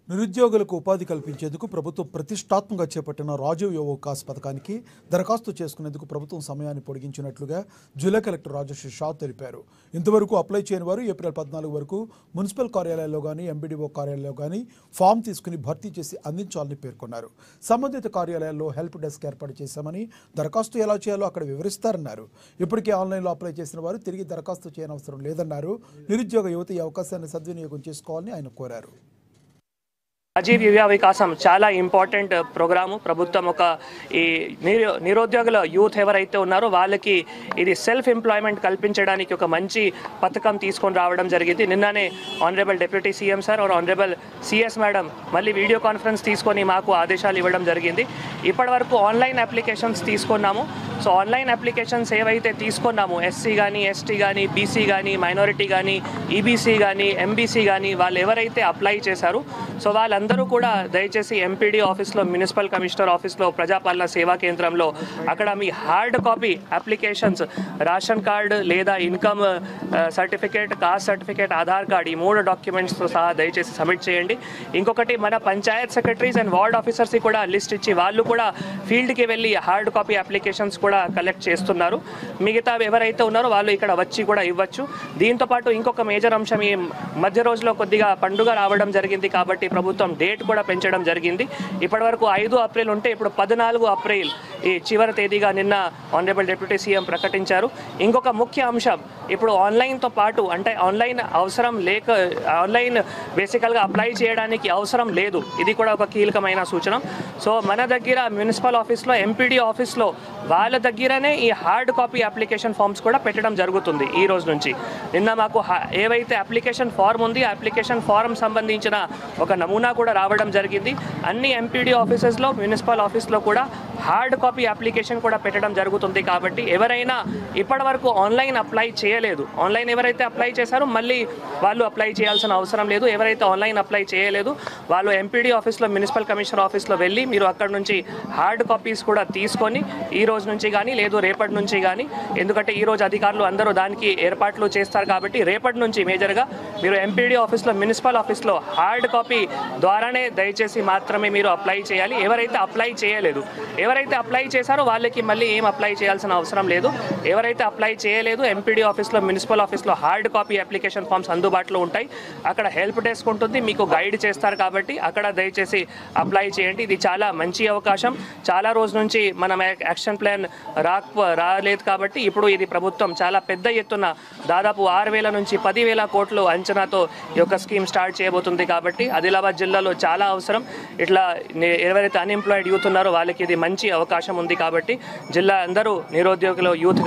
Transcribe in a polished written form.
నిరుద్యోగులకు ఉపాధి కల్పించేందుకు ప్రభుత్వం ప్రతిష్టాత్మకంగా చేపట్టిన రాజీవ్ యువ వికాస్ పథకానికి దరఖాస్తు చేసుకునేందుకు ప్రభుత్వం సమయాన్ని పొడిగించినట్లుగా జిల్లా కలెక్టర్ రాజశ్రీ షా తెలిపారు. ఇంతవరకు అప్లై చేయని వారు ఏప్రిల్ 14 వరకు మున్సిపల్ కార్యాలయాల్లో కానీ ఎంబీడీఓ కార్యాలయాల్లో కానీ ఫామ్ తీసుకుని భర్తీ చేసి అందించాలని పేర్కొన్నారు. సంబంధిత కార్యాలయాల్లో హెల్ప్ డెస్క్ ఏర్పాటు చేశామని, దరఖాస్తు ఎలా చేయాలో అక్కడ వివరిస్తారన్నారు. ఇప్పటికే ఆన్లైన్లో అప్లై చేసిన వారు తిరిగి దరఖాస్తు చేయనవసరం లేదన్నారు. నిరుద్యోగ యువత ఈ అవకాశాన్ని సద్వినియోగం చేసుకోవాలని ఆయన కోరారు. రాజీవ్ యువ వికాసం చాలా ఇంపార్టెంట్ ప్రోగ్రాము. ప్రభుత్వం ఒక ఈ నిరుద్యోగుల యూత్ ఎవరైతే ఉన్నారో వాళ్ళకి ఇది సెల్ఫ్ ఎంప్లాయ్మెంట్ కల్పించడానికి ఒక మంచి పథకం తీసుకొని రావడం జరిగింది. నిన్ననే honourable deputy CM sir are honourable CS madam మళ్ళీ వీడియో కాన్ఫరెన్స్ తీసుకొని మాకు ఆదేశాలు ఇవ్వడం జరిగింది. ఇప్పటి వరకు ఆన్లైన్ అప్లికేషన్స్ తీసుకున్నాము. సో ఆన్లైన్ అప్లికేషన్స్ ఏవైతే తీసుకున్నామో ఎస్సీ కానీ, ఎస్టీ కానీ, బీసీ కానీ, మైనారిటీ కానీ, ఈబీసీ కానీ, ఎంబీసీ కానీ వాళ్ళు ఎవరైతే అప్లై చేశారో సో వాళ్ళందరూ కూడా దయచేసి ఎంపీడీ ఆఫీస్లో, మున్సిపల్ కమిషనర్ ఆఫీస్లో, ప్రజాపాలన సేవా కేంద్రంలో అక్కడ మీ hard copy applications, ration card లేదా income certificate, caste certificate, Aadhaar card ఈ 3 డాక్యుమెంట్స్తో సహా దయచేసి సబ్మిట్ చేయండి. ఇంకొకటి మన పంచాయత్ సెక్రటరీస్ అండ్ వార్డ్ ఆఫీసర్స్కి కూడా లిస్ట్ ఇచ్చి వాళ్ళు కూడా ఫీల్డ్కి వెళ్ళి హార్డ్ కాపీ అప్లికేషన్స్ కూడా కలెక్ట్ చేస్తున్నారు. మిగతా ఎవరైతే ఉన్నారో వాళ్ళు ఇక్కడ వచ్చి కూడా ఇవ్వచ్చు. దీంతోపాటు ఇంకొక మేజర్ అంశం, ఈ మధ్య రోజులో కొద్దిగా పండుగ రావడం జరిగింది కాబట్టి ప్రభుత్వం డేట్ కూడా పెంచడం జరిగింది. ఇప్పటివరకు 5 ఏప్రిల్ ఉంటే ఇప్పుడు 14 ఏప్రిల్ ఈ చివరి తేదీగా నిన్న ఆనరబుల్ డిప్యూటీ సీఎం ప్రకటించారు. ఇంకొక ముఖ్య అంశం, ఇప్పుడు ఆన్లైన్తో పాటు అంటే ఆన్లైన్ అవసరం లేక ఆన్లైన్ బేసికల్గా అప్లై చేయడానికి అవసరం లేదు. ఇది కూడా ఒక కీలకమైన సూచన. సో మన దగ్గర మున్సిపల్ ఆఫీస్లో, ఎంపీడీ ఆఫీస్లో వాళ్ళ దగ్గరనే ఈ హార్డ్ కాపీ అప్లికేషన్ ఫామ్స్ కూడా పెట్టడం జరుగుతుంది ఈ రోజు నుంచి. నిన్న మాకు ఏవైతే అప్లికేషన్ ఫార్మ్ ఉంది, అప్లికేషన్ ఫార్మ్ సంబంధించిన ఒక నమూనా కూడా రావడం జరిగింది. అన్ని ఎంపీడీ ఆఫీసెస్లో, మున్సిపల్ ఆఫీస్లో కూడా హార్డ్ కాపీ అప్లికేషన్ కూడా పెట్టడం జరుగుతుంది. కాబట్టి ఎవరైనా ఇప్పటి వరకు ఆన్లైన్ అప్లై చేయలేదు, ఆన్లైన్ ఎవరైతే అప్లై చేశారో మళ్ళీ వాళ్ళు అప్లై చేయాల్సిన అవసరం లేదు. ఎవరైతే ఆన్లైన్ అప్లై చేయలేదు వాళ్ళు ఎంపీడీ ఆఫీస్లో, మున్సిపల్ కమిషనర్ ఆఫీస్లో వెళ్ళి మీరు అక్కడ నుంచి హార్డ్ కాపీస్ కూడా తీసుకొని ఈ రోజు నుంచి కానీ లేదు రేపటి నుంచి కానీ, ఎందుకంటే ఈరోజు అధికారులు అందరూ దానికి ఏర్పాట్లు చేస్తారు కాబట్టి రేపటి నుంచి మేజర్గా మీరు ఎంపీడీ ఆఫీస్లో, మున్సిపల్ ఆఫీస్లో హార్డ్ కాపీ ద్వారానే దయచేసి మాత్రమే మీరు అప్లై చేయాలి. ఎవరైతే అప్లై చేశారో వాళ్ళకి మళ్ళీ ఏం అప్లై చేయాల్సిన అవసరం లేదు. ఎవరైతే అప్లై చేయలేదు ఎంపీడీ ఆఫీస్లో, మున్సిపల్ ఆఫీస్లో హార్డ్ కాపీ అప్లికేషన్ ఫామ్స్ అందుబాటులో ఉంటాయి. అక్కడ హెల్ప్ డెస్క్ ఉంటుంది, మీకు గైడ్ చేస్తారు కాబట్టి అక్కడ దయచేసి అప్లై చేయండి. ఇది చాలా మంచి అవకాశం. చాలా రోజు నుంచి మనం యాక్షన్ ప్లాన్ రాలేదు కాబట్టి ఇప్పుడు ఇది ప్రభుత్వం చాలా పెద్ద ఎత్తున దాదాపు 6,000 నుంచి 10,000 కోట్లు అంచనాతో ఈ యొక్క స్కీమ్ స్టార్ట్ చేయబోతుంది. కాబట్టి ఆదిలాబాద్ జిల్లాలో చాలా అవసరం. ఇట్లా ఎవరైతే అన్ఎంప్లాయిడ్ యూత్ ఉన్నారో వాళ్ళకి ఇది మంచి అవకాశం ఉంది. కాబట్టి జిల్లా అందరూ నిరుద్యోగుల యూత్